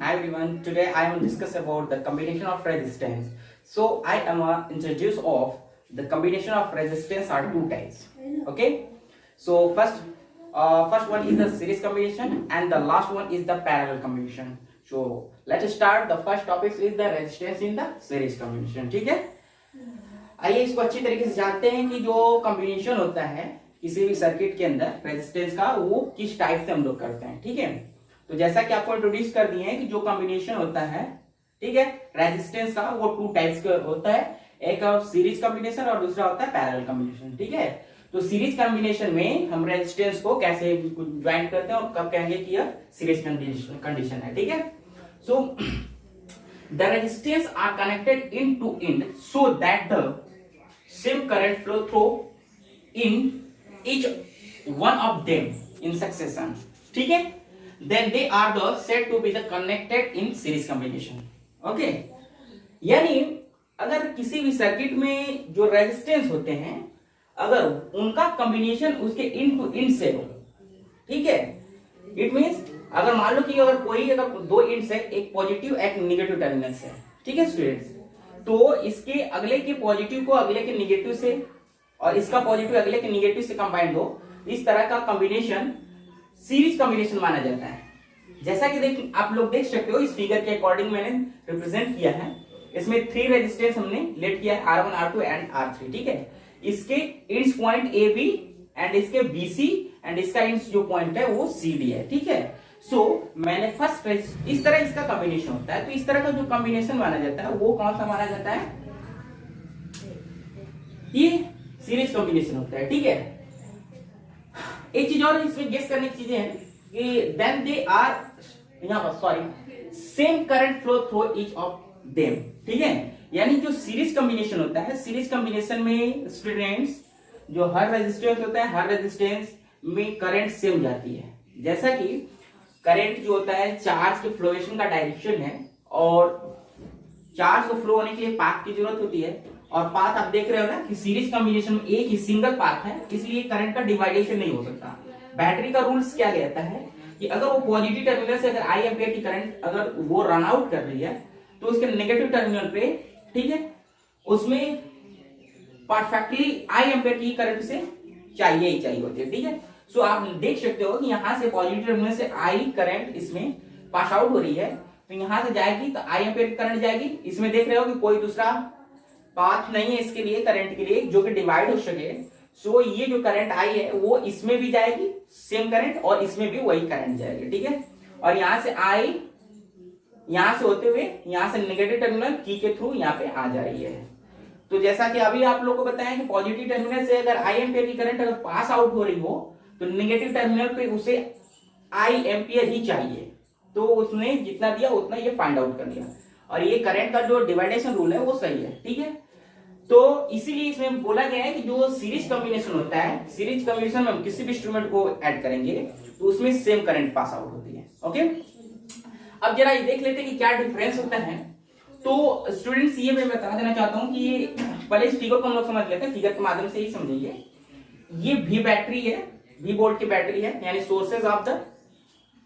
Hi everyone. Today I am discuss about the combination of resistance. So I am introduce of the combination of resistance are two types. Okay. So first one is the series combination and the last one is the parallel combination. So let's start. The first topic is the resistance in the series combination. ठीक है. आइए इसको अच्छी तरीके से जानते हैं कि जो कॉम्बिनेशन होता है किसी भी सर्किट के अंदर रेजिस्टेंस का वो किस टाइप से हम लोग करते हैं. ठीक है. तो जैसा कि आपको इंट्रोड्यूस कर दिए हैं कि जो कॉम्बिनेशन होता है, ठीक है, रेजिस्टेंस का वो टू टाइप्स का होता है. एक सीरीज कॉम्बिनेशन और दूसरा होता है पैरेलल कॉम्बिनेशन. ठीक है. तो सीरीज कॉम्बिनेशन में हम रेजिस्टेंस को कैसे ज्वाइन करते हैं और कब कहेंगे कि यह सीरीज कंडीशन है. ठीक है. So the resistance are connected in to end so that the same current flow through in each one of them in succession. ठीक है. Then they are the said to be the connected in series combination. Okay. यानी अगर किसी भी circuit में जो resistance होते हैं अगर उनका कॉम्बिनेशन उसके इन टू इन से हो, ठीक है, इट मींस अगर मान लो कि अगर दो इंड से एक पॉजिटिव एक निगेटिव टर्मिनल से, ठीक है स्टूडेंट्स, तो इसके अगले के पॉजिटिव को अगले के निगेटिव से और इसका पॉजिटिव अगले के निगेटिव से कंबाइंड हो, इस तरह का कॉम्बिनेशन सीरीज कॉम्बिनेशन माना जाता है. जैसा कि आप लोग देख सकते हो इस फिगर के अकॉर्डिंग मैंने रिप्रेजेंट किया है. इसमें थ्री रेजिस्टेंस हमने लेट किया है R1, R2 एंड R3. ठीक है. इसके ends point A B and इसके BC एंड इसका इंड्स जो पॉइंट है वो CD है. ठीक है. सो मैंने फर्स्ट इस तरह इसका कॉम्बिनेशन होता है. तो इस तरह का जो कॉम्बिनेशन माना जाता है वो कौन सा माना जाता है? ये सीरीज कॉम्बिनेशन होता है. ठीक है. एक चीज और इसमें गेस करने की चीजें हैं कि देन दे आर यहां पर sorry same current flow through each of them. ठीक है. यानी जो सीरीज कॉम्बिनेशन होता है, सीरीज कॉम्बिनेशन में स्टूडेंट्स जो हर रेजिस्टेंस होता है हर रेजिस्टेंस में करंट सेम जाती है. जैसा कि करंट जो होता है चार्ज के फ्लोएशन का डायरेक्शन है और चार्ज को फ्लो होने के लिए पाथ की जरूरत होती है और पाथ आप देख रहे हो ना कि सीरीज कॉम्बिनेशन में एक ही सिंगल पाथ है, इसलिए करंट का डिवाइडेशन नहीं हो सकता. बैटरी का रूल्स क्या कहता है कि अगर वो पॉजिटिव टर्मिनल से अगर आई एम्पियर की करंट अगर वो रन आउट कर रही है तो उसके नेगेटिव टर्मिनल पे, ठीक है, उसमें परफेक्टली आई एम्पियर की करंट से चाहिए ही चाहिए होती है. ठीक है. सो आप देख सकते हो कि यहां से पॉजिटिव टर्मिनल से आई करंट इसमें पास आउट हो रही है तो यहां से जाएगी तो आई एम्पियर की करंट जाएगी. इसमें देख रहे हो कि कोई दूसरा पाथ नहीं है इसके लिए करंट के लिए जो कि डिवाइड हो सके. सो ये जो करंट आई है वो इसमें भी जाएगी सेम करंट और इसमें भी वही करंट जाएगी. ठीक है. और यहां से आई यहां से होते हुए यहां से नेगेटिव टर्मिनल की के थ्रू यहां पे आ जा रही है. तो जैसा कि अभी आप लोगों को बताया कि पॉजिटिव टर्मिनल से अगर आई एम्पियर की करंट अगर पास आउट हो रही हो तो नेगेटिव टर्मिनल पे उसे आई एम्पियर ही चाहिए. तो उसने जितना दिया उतना ये फाइंड आउट कर लिया और ये करंट का जो डिवाइडेशन रूल है वो सही है. ठीक है. तो इसीलिए इसमें बोला गया है कि जो सीरीज कॉम्बिनेशन होता है, सीरीज कॉम्बिनेशन में हम किसी भी इंस्ट्रूमेंट को ऐड करेंगे तो उसमें सेम करंट पास आउट होती है. ओके. अब जरा ये देख लेते हैं कि क्या डिफरेंस होता है. तो स्टूडेंट्स ये मैं बता देना चाहता हूं कि पहले इस फिगर को हम लोग समझ लेते हैं. फिगर के माध्यम से ही समझेंगे. ये V बैटरी है, V वोल्ट की बैटरी है यानी सोर्सेज ऑफ द,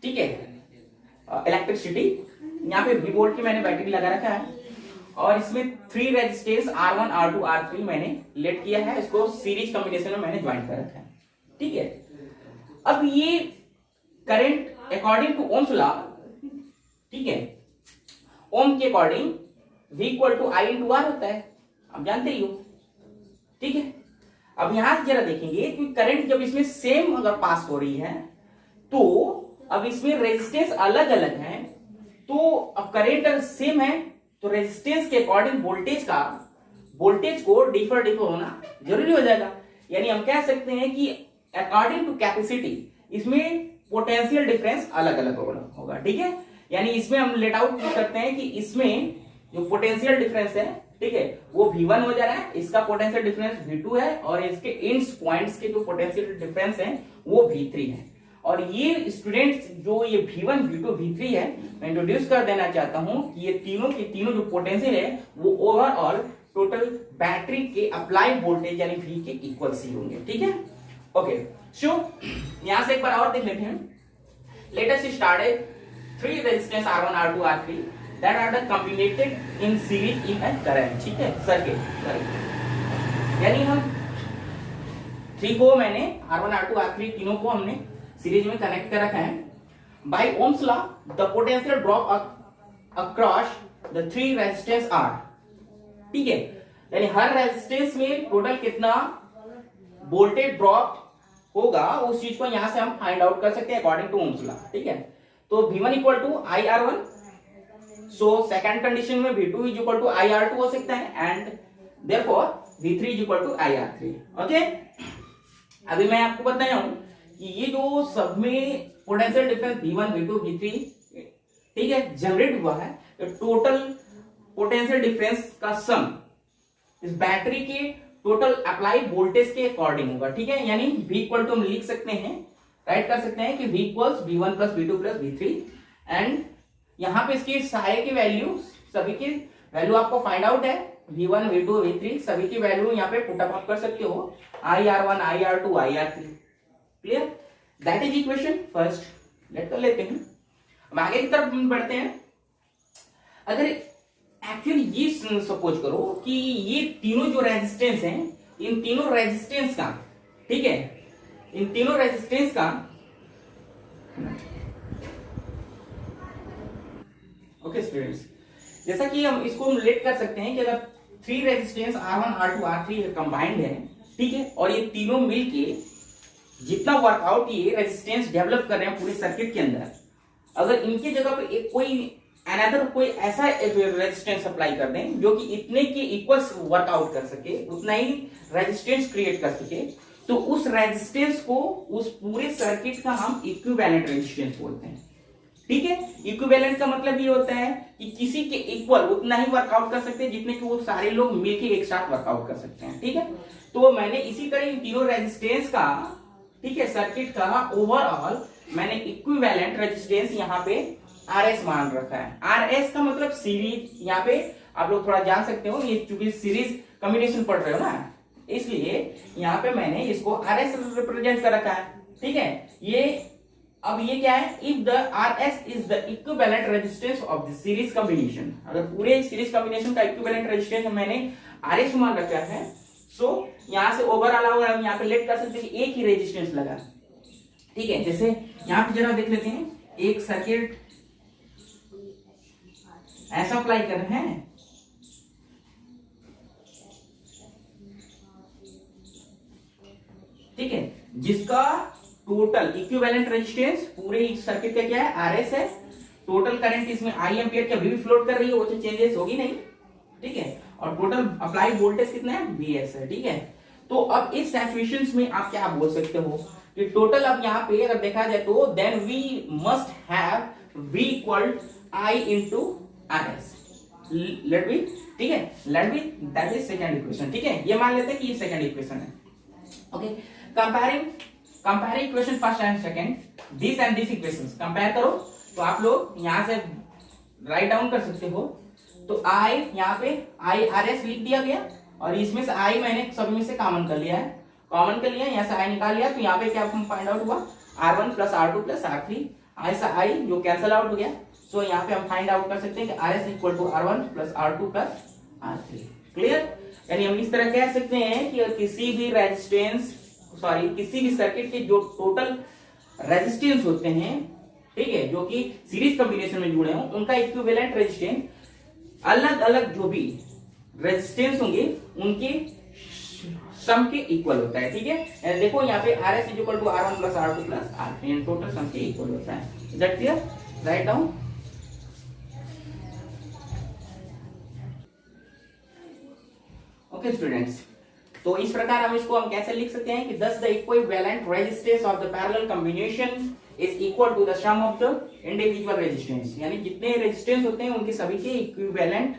ठीक है, इलेक्ट्रिसिटी. यहाँ पे V वोल्ट की मैंने बैटरी लगा रखा है और इसमें three resistance R1, R2, R3 मैंने लेट किया है. इसको सीरीज कॉम्बिनेशन में मैंने ज्वाइन कर रखा है. ठीक है. अब ये current according to Ohm's law, ठीक है, ओम के according V equal to I into R होता है, आप जानते ही हो. ठीक है. अब यहां से जरा देखेंगे कि करंट जब इसमें सेम अगर पास हो रही है तो अब इसमें रेजिस्टेंस अलग अलग है तो अब करंट अगर सेम है तो रेजिस्टेंस के अकॉर्डिंग वोल्टेज को डिफर होना जरूरी हो जाएगा. यानी हम कह सकते हैं कि अकॉर्डिंग टू कैपेसिटी इसमें पोटेंशियल डिफरेंस अलग अलग होगा. ठीक है. यानी इसमें हम लेट आउट करते हैं कि इसमें जो पोटेंशियल डिफरेंस है, ठीक है, वो V1 हो जा रहा है, इसका पोटेंशियल डिफरेंस V2 है और इसके इंड्स पॉइंट्स के जो पोटेंशियल डिफरेंस है वो V3 है. और ये स्टूडेंट्स जो ये V1, V2, V3 है मैं इंट्रोड्यूस कर देना चाहता हूं कि ये तीनों के तीनों जो पोटेंशियल है वो ओवरऑल टोटल बैटरी के अप्लाई वोल्टेज यानी V के इक्वल सी होंगे. ठीक है. ओके. सो यहां से एक बार और देख लेते हैं. Let us start three resistance R1, R2, R3 that are the combined in series in a current, ठीक है, सर्किट। यानी हम 3 को मैंने R1, R2, R3 तीनों को हमने सीरीज में कनेक्ट कर रखा है। By Ohm's law, the potential drop across the three resistance are, ठीक है, यानी हर रेजिस्टेंस में टोटल कितना वोल्टेज ड्रॉप होगा उस चीज को यहां से हम फाइंड आउट कर सकते हैं अकॉर्डिंग टू ओम्स लॉ, ठीक है। तो V1 equal to IR1, so second condition में V2 is equal to IR2 हो सकता है and therefore V3 is equal to IR3, okay. अभी मैं आपको बताया हूं कि ये जो सब में potential difference V1, V2, V3, ठीक है, जनरेट हुआ है, तो टोटल पोटेंशियल डिफरेंस का सम इस बैटरी के टोटल अप्लाई वोल्टेज के अकॉर्डिंग होगा, ठीक है। यानी V इक्वल टू हम लिख सकते हैं, राइट कर सकते हैं कि V equals V1 plus V2 plus V3 and यहां पे इसकी सारे की वैल्यू, सभी की वैल्यू आपको फाइंड आउट है, V1, V2, V3 सभी की वैल्यू यहां पे पुट अप कर सकते हो, IR1, IR2, IR3, clear. That is equation first, let कर लेते हैं। अब आगे की तरफ बढ़ते हैं। अगर एक्चुअली ये सपोज करो कि ये तीनों जो रेजिस्टेंस हैं, इन तीनों रेजिस्टेंस का, ठीक है, इन तीनों रेजिस्टेंस का, ओके स्टूडेंट्स, जैसा कि हम इसको रिलेट कर सकते हैं कि अगर 3 resistance R1, R2, R3 combined है, ठीक है, और ये तीनों मिलके जितना वर्कआउट ये रेजिस्टेंस डेवलप कर रहे हैं पूरे सर्किट के अंदर, अगर इनकी जगह पे एक कोई ऐसा रेजिस्टेंस अप्लाई कर दें जो कि इतने के इक्वल वर्कआउट कर सके, उतना ही रेजिस्टेंस क्रिएट कर सके, तो उस रेजिस्टेंस को, उस पूरे सर्किट का हम इक्विवेलेंट रेजिस्टेंस बोलते हैं, ठीक है। इक्विवेलेंट का मतलब ये होता है कि किसी के इक्वल उतना ही वर्कआउट कर सकते हैं जितने कि वो सारे लोग मिलकर एक साथ वर्कआउट कर सकते हैं, ठीक है। तो मैंने इसी तरह इन तीनों रेजिस्टेंस का, ठीक है, सर्किट का ओवरऑल मैंने इक्विवेलेंट रेजिस्टेंस यहाँ पे RS मान रखा है। RS का मतलब सीरीज, यहाँ पे आप लोग थोड़ा जान सकते हो, ये चूंकि सीरीज कॉम्बिनेशन पढ़ रहे हो ना, इसलिए यहाँ पे मैंने इसको RS रिप्रेजेंट कर रखा है, ठीक है। ये अब ये क्या है, if the RS is the equivalent resistance of the series combination, अगर पूरे सीरीज कॉम्बिनेशन का इक्विवेलेंट रेजिस्टेंस मैंने RS मान रखा है, सो यहां से ओवरऑल हम यहाँ पे लेट कर सकते हैं कि एक ही रेजिस्टेंस लगा, ठीक है। जैसे यहाँ पे जरा देख लेते हैं, एक सर्किट ऐसा अप्लाई कर रहे हैं, ठीक है, जिसका टोटल इक्विवेलेंट रेजिस्टेंस पूरे सर्किट का क्या है, RS है। टोटल करंट इसमें I एम्पियर की अभी भी फ्लोट कर रही है, वो तो चेंजेस होगी नहीं, ठीक है। और टोटल अप्लाइड वोल्टेज कितना है, VS है, ठीक है। तो अब इस सिचुएशंस में आप क्या बोल सकते हो कि टोटल अब यहाँ पे अगर देखा जाए तो then we must have V equal I into RS, let be, ठीक है, let be that is second equation, ठीक है। ये मान लेते हैं कि ये सेकंड इक्वेशन है, okay. Comparing equation first and second, this and this equations compare करो, तो आप लोग यहां से राइट डाउन कर सकते हो। तो I यहाँ पे IRS लिख दिया गया और इसमें से I मैंने सब में से कॉमन कर लिया है, कॉमन कर लिया, यहाँ से I निकाल लिया, तो यहाँ पे क्या फाइंड आउट हुआ, R1 plus R2 plus R3, ऐसा I जो कैंसल आउट हो गया, सो यहाँ पे हम फाइंड आउट कर सकते हैं कि RS equal to R1 plus R2 plus R3, clear. यानी हम इस तरह कह सकते हैं कि किसी भी रेजिस्टेंस, सॉरी, किसी भी सर्किट के जो टोटल रेजिस्टेंस होते हैं, ठीक है, जो कि सीरीज कॉम्बिनेशन में जुड़े हों, उनका इक्विवेलेंट रेजिस्टेंस अलग अलग जो भी रेजिस्टेंस होंगे उनके सम के इक्वल होता है, ठीक है। देखो यहाँ पे RS is equal to R1 plus R2 plus R3, total sum के इक्वल होता है, is that clear, write down. Okay students, तो इस प्रकार हम कैसे लिख सकते हैं कि thus the equivalent resistance of the parallel combination is equal to the sum of the individual resistance, यानी जितने रेजिस्टेंस होते हैं उनके सभी के इक्विवेलेंट,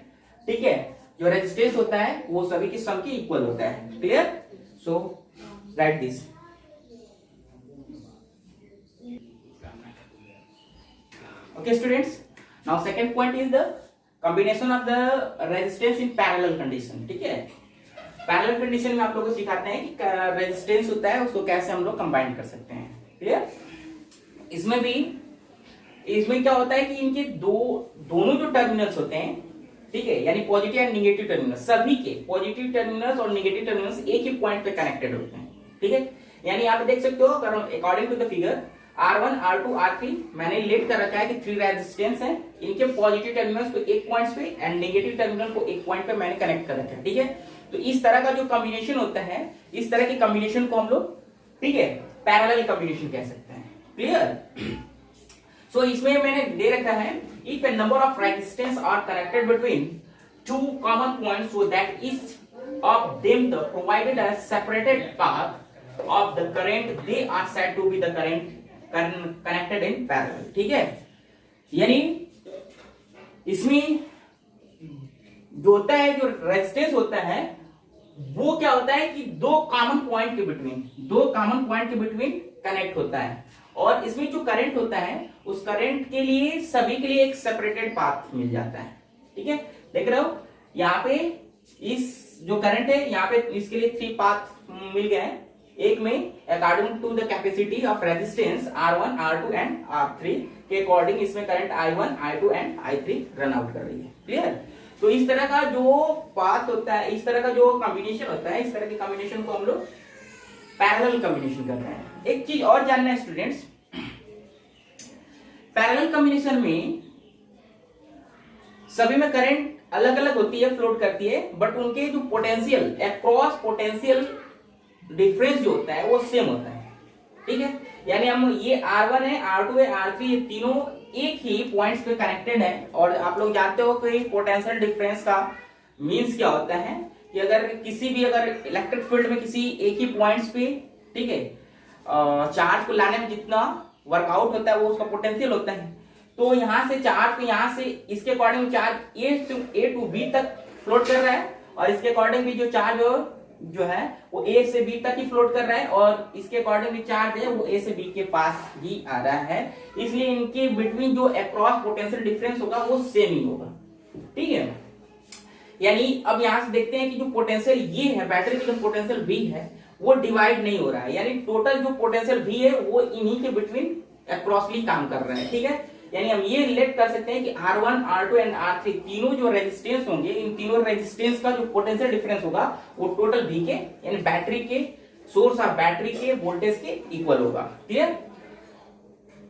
ठीक है, जो रेजिस्टेंस होता है वो सभी के सम के इक्वल होता है, clear. So right this, okay students. Now second point is the combination of the resistance in parallel condition, ठीक है। पैरेलल कंडीशन में आप लोगों को सिखाते हैं कि रेजिस्टेंस होता है उसको कैसे हम लोग कंबाइन कर सकते हैं, क्लियर। इसमें भी इसमें क्या होता है कि इनके दोनों जो टर्मिनल्स होते हैं, ठीक है, यानी पॉजिटिव एंड निगेटिव टर्मिनल्स, सभी के पॉजिटिव टर्मिनल्स और निगेटिव टर्मिनल्स एक ही पॉइंट पे कनेक्टेड होते हैं, ठीक है। यानी आप देख सकते हो according to the figure R1, R2, R3 मैंने लेट कर रखा है कि 3 रेजिस्टेंस है, इनके पॉजिटिव टर्मिनल्स को एक पॉइंट पे एंड नेगेटिव टर्मिनल को एक पॉइंट पे मैंने कनेक्ट कर रखा है, ठीक है। तो इस तरह का जो कॉम्बिनेशन होता है, इस तरह के कॉम्बिनेशन को हम लोग, ठीक है, पैरेलल कॉम्बिनेशन कह सकते हैं। क्लियर? सो इसमें मैंने दे रखा है if a number of resistance are connected between two common points so that each of them the provided a separated path of the current, they are said to be the current connected in parallel, ठीक है। यानी इसमें जो होता है, जो resistance होता है, वो क्या होता है कि दो कॉमन पॉइंट के बिटवीन कनेक्ट होता है, और इसमें जो करंट होता है उस करंट के लिए सभी के लिए एक सेपरेटेड पाथ मिल जाता है, ठीक है। देख रहे हो यहाँ पे इस जो करंट है यहाँ पे इसके लिए 3 पाथ मिल गए हैं। एक में according to the capacity of resistance R1, R2 and R3 के अकॉर्डिंग इसमें current I1, I2 and I3 run out कर रही है। क्लियर? तो इस तरह का जो पाथ होता है, इस तरह का जो कॉम्बिनेशन होता है, इस तरह के कॉम्बिनेशन को हम लोग पैरेलल कॉम्बिनेशन कर रहे हैं। एक चीज और जानना है स्टूडेंट्स, पैरेलल कॉम्बिनेशन में सभी में करंट अलग अलग होती है, फ्लोट करती है, बट उनके जो पोटेंशियल, अक्रॉस पोटेंशियल डिफरेंस जो होता है वो सेम होता है, ठीक है। यानी हम ये R1 है, R2 है, R3, ये तीनों एक ही पॉइंट्स पे कनेक्टेड है। और आप लोग जानते हो कि पोटेंशियल डिफरेंस का मींस क्या होता है कि अगर किसी भी अगर इलेक्ट्रिक फील्ड में किसी एक ही पॉइंट्स पे, ठीक है, चार्ज को लाने में जितना वर्कआउट होता है वो उसका पोटेंशियल होता है। तो यहां से चार्ज को यहां से इसके according charge A to B तक फ्लोट कर रहा है, और इसके अकॉर्डिंग भी जो चार्ज जो है वो ए से बी तक ही फ्लोट कर रहा है, और इसके अकॉर्डिंग भी चार्ज है वो ए से बी के पास ही आ रहा है। इसलिए इनके बिटवीन जो अक्रॉस पोटेंशियल डिफरेंस होगा वो सेम ही होगा, ठीक है। यानी अब यहां से देखते हैं कि जो पोटेंशियल ये है, बैटरी की जो पोटेंशियल V है वो डिवाइड नहीं हो रहा है, यानी टोटल जो पोटेंशियल V है वो इन्हीं के बिटवीन अक्रॉसली काम कर रहा है, ठीक है। यानी हम ये रिलेट कर सकते हैं कि R1, R2 एंड R3 तीनों जो रेजिस्टेंस होंगे, इन तीनों रेजिस्टेंस का जो पोटेंशियल डिफरेंस होगा वो टोटल V के, यानी बैटरी के सोर्स ऑफ बैटरी के वोल्टेज के इक्वल होगा। क्लियर?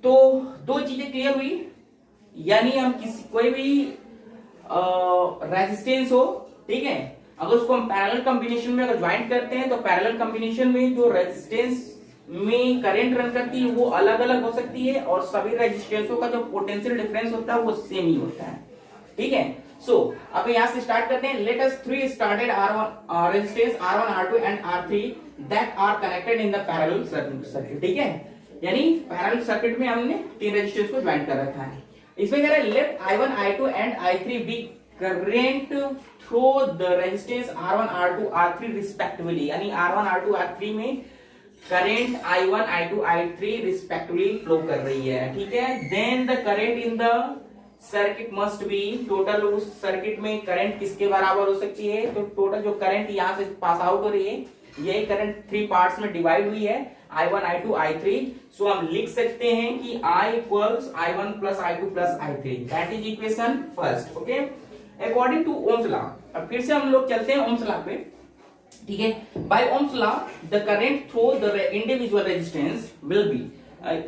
तो दो चीजें क्लियर हुई, यानी हम किसी कोई भी रेजिस्टेंस हो, ठीक है, अगर उसको हम पैरेलल कॉम्बिनेशन में अगर ज्वाइन करते हैं तो पैरेलल कॉम्बिनेशन में जो रेजिस्टेंस में करंट रन करती है वो अलग अलग हो सकती है, और सभी रेजिस्टेंसों का जो पोटेंशियल डिफरेंस होता है वो सेम ही होता है, ठीक है। सो अब यहां से स्टार्ट करते हैं। Let us 3 started R1 resistance R1, R2 and R3 that are connected in the parallel circuit, ठीक है। यानी पैरेलल सर्किट में हमने 3 रेजिस्टेंस को ज्वाइन कर रखा है। इसमें कह रहा है let I1, I2 and I3 be current through the resistance R1, R2, R3 respectively, यानी R1, R2, R3 में current I1, I2, I3 respectively flow कर रही है, ठीक है। Then the current in the circuit must be, total उस circuit में current किसके बराबर हो सकती है, तो टोटल जो करंट यहां से पास आउट हो रही है यही करंट 3 पार्ट्स में डिवाइड हुई है, I1, I2, I3। सो हम लिख सकते हैं कि I equals I1 plus I2 plus I3, that is equation first, okay, according to Ohm's law. अब फिर से हम लोग चलते हैं ओम्स लॉ पे, ठीक है। By Ohm's law the current through the individual resistance will be,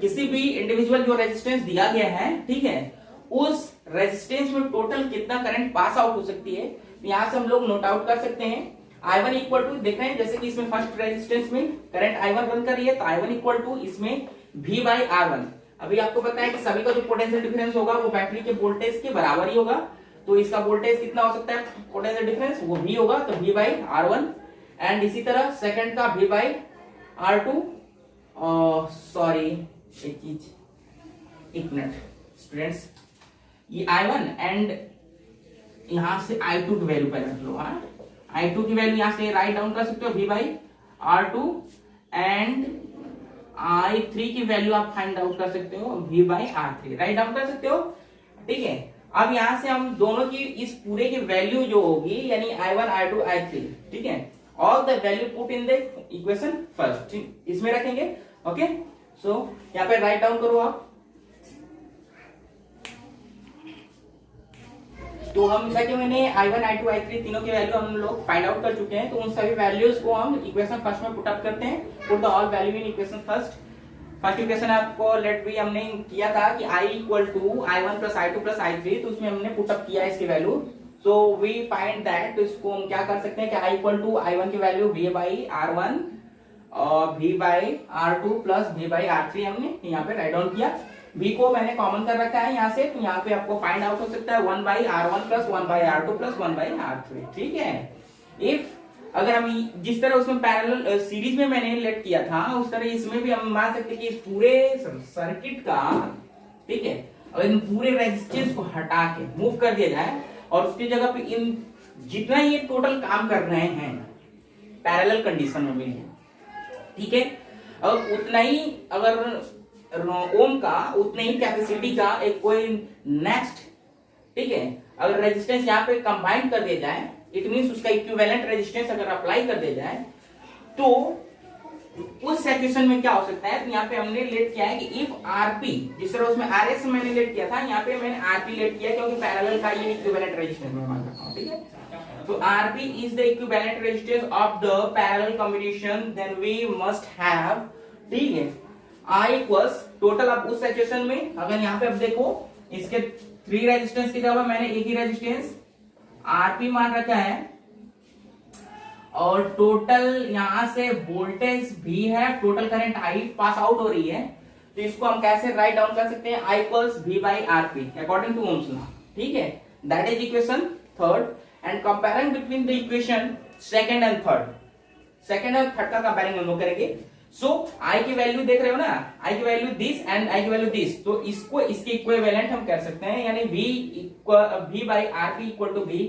किसी भी इंडिविजुअल जो रेजिस्टेंस दिया गया है, ठीक है, उस रेजिस्टेंस में टोटल कितना करंट पास आउट हो सकती है, यहां से हम लोग नोट आउट कर सकते हैं। I1 इक्वल टू, देख रहे हैं जैसे कि इसमें फर्स्ट रेजिस्टेंस में करंट I1 रन कर रही है, तो I1 इक्वल टू इसमें V बाई R1। अभी आपको पता है कि सभी का जो पोटेंशियल डिफरेंस होगा वो बैटरी के वोल्टेज के बराबर ही होगा, तो इसका वोल्टेज कितना हो सकता है पोटेंशियल डिफरेंस, वो V होगा, तो V बाई R1। एंड इसी तरह सेकंड का V बाई R2, सॉरी एक चीज, एक मिनट स्टूडेंट्स, ये I1 एंड यहां से I2 की वैल्यू पहले रख लो, हाँ, I2 की वैल्यू यहां से राइट डाउन कर सकते हो V by R2, and I3 की वैल्यू आप फाइंड आउट कर सकते हो V by R3, write down कर सकते हो, ठीक है। अब यहां से हम दोनों की इस पूरे की वैल्यू जो होगी, यानी I1, I2, I3, ठीक है, all the value put in the equation first, इसमें रखेंगे, ओके। सो यहाँ पे राइट डाउन करो आप तो हम जैसा कि मैंने I1 I2 I3 तीनों के वैल्यू हम लोग फाइंड आउट कर चुके हैं, तो उन सभी वैल्यूज को हम इक्वेशन फर्स्ट में पुट अप करते हैं। Put the all value in equation first equation आपको लेट बी हमने किया था कि I equal to I1 plus I2 plus I3, तो उसमें हमने पुट अप किया इसकी वैल्यू। सो वी फाइंड दैट, तो इसको हम क्या कर सकते हैं कि I इक्वल टू I1 की वैल्यू V बाई R1 और V by R2 plus V by R3 हमने यहाँ पे राइट डाउन किया। V को मैंने कॉमन कर रखा है यहाँ से, तो यहाँ पे आपको फाइंड आउट हो सकता है 1 by R1 plus 1 by R2 plus 1 by R3, ठीक है। इफ अगर हम जिस तरह उसमें पैरेलल सीरीज में मैंने लेट किया था, उस तरह इसमें भी हम मान सकते हैं कि इस पूरे सर्किट का, ठीक है, अगर इन पूरे रेजिस्टेंस को हटा के मूव कर दिया जाए और उसकी जगह पे इन जितना ये टोटल काम कर रहे हैं पैरेलल कंडीशन में भी, ठीक है, और उतना ही अगर ओम का उतना ही कैपेसिटी का एक कोई नेक्स्ट, ठीक है, अगर रेजिस्टेंस यहाँ पे कंबाइन कर दिया जाए, इट मींस उसका इक्विवेलेंट रेजिस्टेंस अगर अप्लाई कर दिया जाए, तो उस सिचुएशन में क्या हो सकता है। तो यहाँ पे हमने लेट किया है कि इफ आरपी, जिस तरह उसमें आरएस मैंने लेट किया था, यहाँ पे मैंने आरपी लेट किया क्योंकि पैरेलल का ये इक्विवेलेंट रेजिस्टेंस में मान रखा हूं, ठीक है। तो RP is the equivalent resistance of the parallel combination, then we must have, ठीक है, आई इक्वल्स टोटल। अब उस सिचुएशन में अगर यहाँ पे अब देखो, इसके 3 रेजिस्टेंस की जगह मैंने एक ही रेजिस्टेंस आरपी मान रखा है और टोटल यहां से वोल्टेज भी है, total current I pass out हो रही है, तो इसको हम कैसे राइट डाउन कर सकते हैं, I equals V by RP according to Ohm's law, ठीक है। That is equation third. And comparing between the equation second and third का कंपेयरिंग हम लोग करेंगे। सो आई की वैल्यू देख रहे हो ना, आई की वैल्यू दिस एंड आई की वैल्यू दिस, तो इसको इसके इक्विवेलेंट हम कर सकते हैं, यानी v by RP equal to v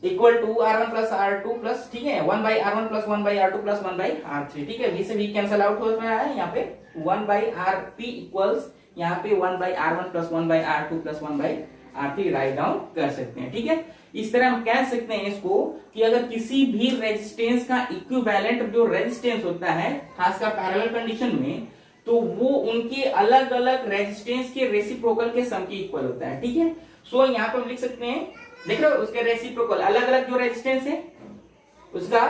equal to R1 plus R2 plus, ठीक है, 1 by R1 plus 1 by R2 plus 1 by R3, ठीक है। v से v कैंसल आउट हो रहा है, यहाँ पे 1 बाई RP इक्वल्स यहाँ पे 1 by R1 plus 1 by R2 plus 1 by R3 write down कर सकते हैं, ठीक है। इस तरह हम कह सकते हैं इसको कि अगर किसी भी रेजिस्टेंस का इक्विवेलेंट जो रेजिस्टेंस होता है, खासकर पैरेलल कंडीशन में, तो वो उनके अलग अलग रेजिस्टेंस के रेसिप्रोकल के सम के इक्वल होता है, ठीक है। सो यहाँ पे हम लिख सकते हैं, देख रहे हो, उसके रेसिप्रोकल अलग अलग जो रेजिस्टेंस है उसका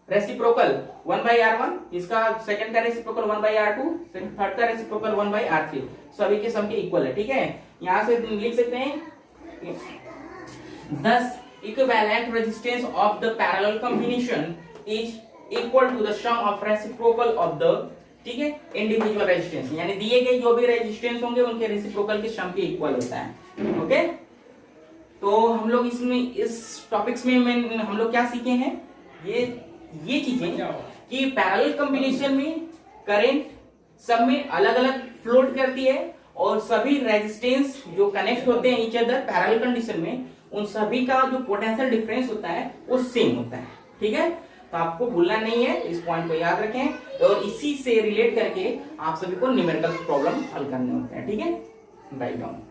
रेसिप्रोकल 1 बाई R1, इसका सेकंड का रेसिप्रोकल 1 बाई R2, थर्ड का रेसिप्रोकल 1 बाई R3, सभी के सम के इक्वल है, ठीक है। यहां से लिख सकते हैं thus equivalent resistance of the parallel combination is equal to the sum of reciprocal of the, ठीक है, इंडिविजुअल रेजिस्टेंस, यानी दिए गए जो भी रेजिस्टेंस होंगे उनके रेसिप्रोकल के सम के इक्वल होता है, ओके। तो हम लोग इसमें इस टॉपिक्स में हम लोग क्या सीखे हैं, ये चीजें कि पैरेलल कॉम्बिनेशन में करंट सब में अलग अलग फ्लोट करती है और सभी रेजिस्टेंस जो कनेक्ट होते हैं ईच अदर पैरेलल कंडीशन में, उन सभी का जो पोटेंशियल डिफरेंस होता है वो सेम होता है, ठीक है। तो आपको भूलना नहीं है, इस पॉइंट को याद रखें और इसी से रिलेट करके आप सभी को न्यूमेरिकल प्रॉब्लम हल करने होते हैं, ठीक है। Write down.